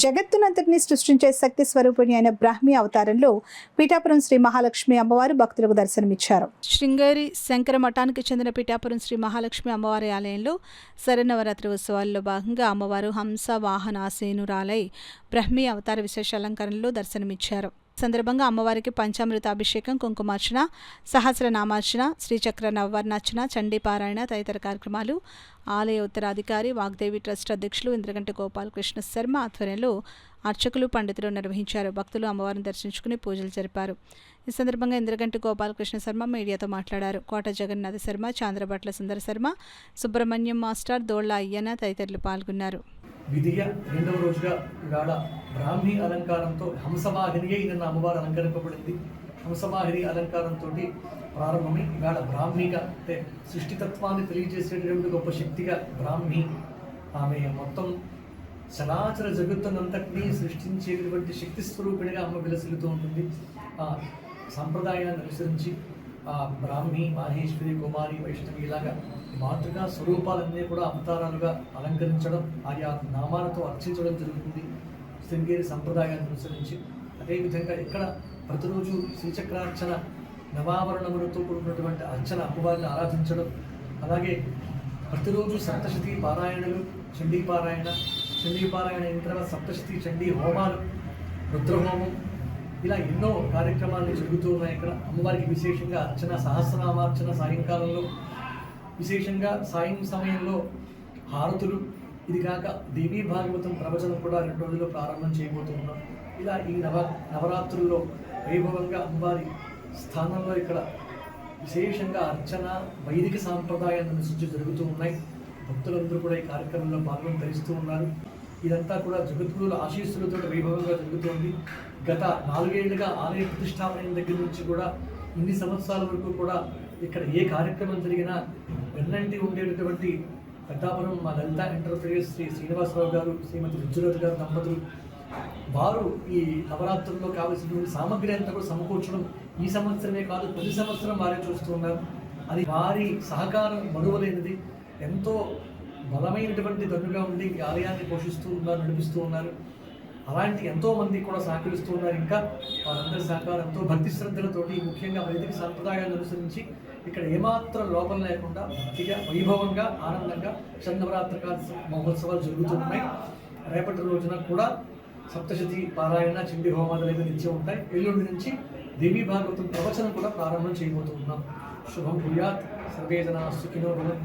జగత్తునంతటినీ సృష్టించే శక్తి స్వరూపిణి అయిన బ్రాహ్మీ అవతారంలో పీఠాపురం శ్రీ మహాలక్ష్మి అమ్మవారు భక్తులకు దర్శనమిచ్చారు. శృంగేరి శంకర మఠానికి చెందిన పీఠాపురం శ్రీ మహాలక్ష్మి అమ్మవారి ఆలయంలో శరన్నవరాత్రి ఉత్సవాల్లో భాగంగా అమ్మవారు హంస వాహనాసీనురాలై బ్రాహ్మీ అవతార విశేష అలంకరణలో దర్శనమిచ్చారు. సందర్భంగా అమ్మవారికి పంచామృతాభిషేకం, కుంకుమార్చన, సహస్రనామార్చన, శ్రీచక్ర నవవర్ణార్చన, చండీపారాయణ తదితర కార్యక్రమాలు ఆలయ ఉత్తరాధికారి వాగ్దేవి ట్రస్ట్ అధ్యక్షులు ఇంద్రగంటి గోపాలకృష్ణ శర్మ ఆధ్వర్యంలో అర్చకులు, పండితులు నిర్వహించారు. భక్తులు అమ్మవారిని దర్శించుకుని పూజలు జరిపారు. ఈ సందర్భంగా ఇంద్రగంటి గోపాలకృష్ణ శర్మ మీడియాతో మాట్లాడారు. కోట జగన్నాథ శర్మ, చాంద్రబట్ల సుందర శర్మ, సుబ్రహ్మణ్యం మాస్టర్, దోళ్ల అయ్యన్న తదితరులు పాల్గొన్నారు. విధియ రెండవ రోజుగా ఇవాళ బ్రాహ్మీ అలంకారంతో హంసవాహినియే ఈయన అమ్మవారు అలంకరింపబడింది. హంసవాహిని అలంకారంతో ప్రారంభమై ఇవాళ బ్రాహ్మీగా అంటే సృష్టితత్వాన్ని తెలియజేసేటటువంటి గొప్ప శక్తిగా బ్రాహ్మీ ఆమె మొత్తం చరాచర జగత్తునంతటినీ సృష్టించేటటువంటి శక్తి స్వరూపిణిగా అమ్మ విలసిల్లుతూ ఉంటుంది. ఆ సాంప్రదాయాన్ని అనుసరించి ఆ బ్రాహ్మీ, మాహేశ్వరి, కుమారి, వైష్ణవి ఇలాగా మాతృగా స్వరూపాలన్నీ కూడా అవతారాలుగా అలంకరించడం, ఆయా నామాలతో అర్చించడం జరుగుతుంది శృంగేరి సంప్రదాయాన్ని అనుసరించి. అదేవిధంగా ఇక్కడ ప్రతిరోజు శ్రీచక్రార్చన, నవాభరణములతో కూడినటువంటి అర్చన, అమ్మవారిని ఆరాధించడం, అలాగే ప్రతిరోజు సప్తశతి పారాయణలు, చండీపారాయణ అయిన తర్వాత సప్తశతి చండీ హోమాలు, రుద్రహోమం, ఇలా ఎన్నో కార్యక్రమాలు జరుగుతూ ఉన్నాయి. ఇక్కడ అమ్మవారికి విశేషంగా అర్చన, సహస్రనామార్చన సాయంకాలంలో, విశేషంగా సాయం సమయంలో హారతులు, ఇది కాక దేవీ భాగవతం ప్రవచనం కూడా 2 రోజుల్లో ప్రారంభం చేయబోతున్నాం. ఇలా ఈ నవరాత్రుల్లో వైభవంగా అమ్మవారి స్థానంలో ఇక్కడ విశేషంగా అర్చన, వైదిక సాంప్రదాయాన్ని అనుసరించి జరుగుతూ ఉన్నాయి. భక్తులందరూ కూడా ఈ కార్యక్రమంలో పాల్గొని ధరిస్తూ ఉన్నారు. ఇదంతా కూడా జగద్గురుల ఆశీస్సులతో వైభవంగా జరుగుతోంది. గత 4 ఏళ్లుగా ఆలయ ప్రతిష్టాపన దగ్గర నుంచి కూడా ఇన్ని సంవత్సరాల వరకు కూడా ఇక్కడ ఏ కార్యక్రమం జరిగినా వెన్నంటి ఉండేటటువంటి పెద్దాపురం మా లలిత ఎంటర్ప్రైజెస్ శ్రీ శ్రీనివాసరావు గారు, శ్రీమతి రుజురథ గారు దంపతులు వారు ఈ నవరాత్రుల్లో కావలసినటువంటి సామగ్రి అంతా కూడా సమకూర్చడం ఈ సంవత్సరమే కాదు ప్రతి సంవత్సరం వారే చూస్తూ ఉన్నారు. అది వారి సహకారం మరువలేనిది. ఎంతో బలమైనటువంటి దన్నుగా ఉండి ఈ ఆలయాన్ని పోషిస్తూ ఉన్నారు, నడిపిస్తూ ఉన్నారు. అలాంటి ఎంతోమంది కూడా సహకరిస్తూ ఉన్నారు. ఇంకా వారందరి సహకారంతో భక్తి శ్రద్ధలతోటి ముఖ్యంగా వైదిక సంప్రదాయాలను అనుసరించి ఇక్కడ ఏమాత్రం లోపం లేకుండా భక్తిగా వైభవంగా ఆనందంగా శరన్నవరాత్రి మహోత్సవాలు జరుగుతున్నాయి. రేపటి రోజున కూడా సప్తశతి పారాయణ, చండీ హోమాలు నిత్యం ఉంటాయి. ఎల్లుండి నుంచి దేవీ భాగవతం ప్రవచనం కూడా ప్రారంభం చేయబోతున్నాం. శుభం భూయాత్, సర్వే జనా సుఖినో భవంతు.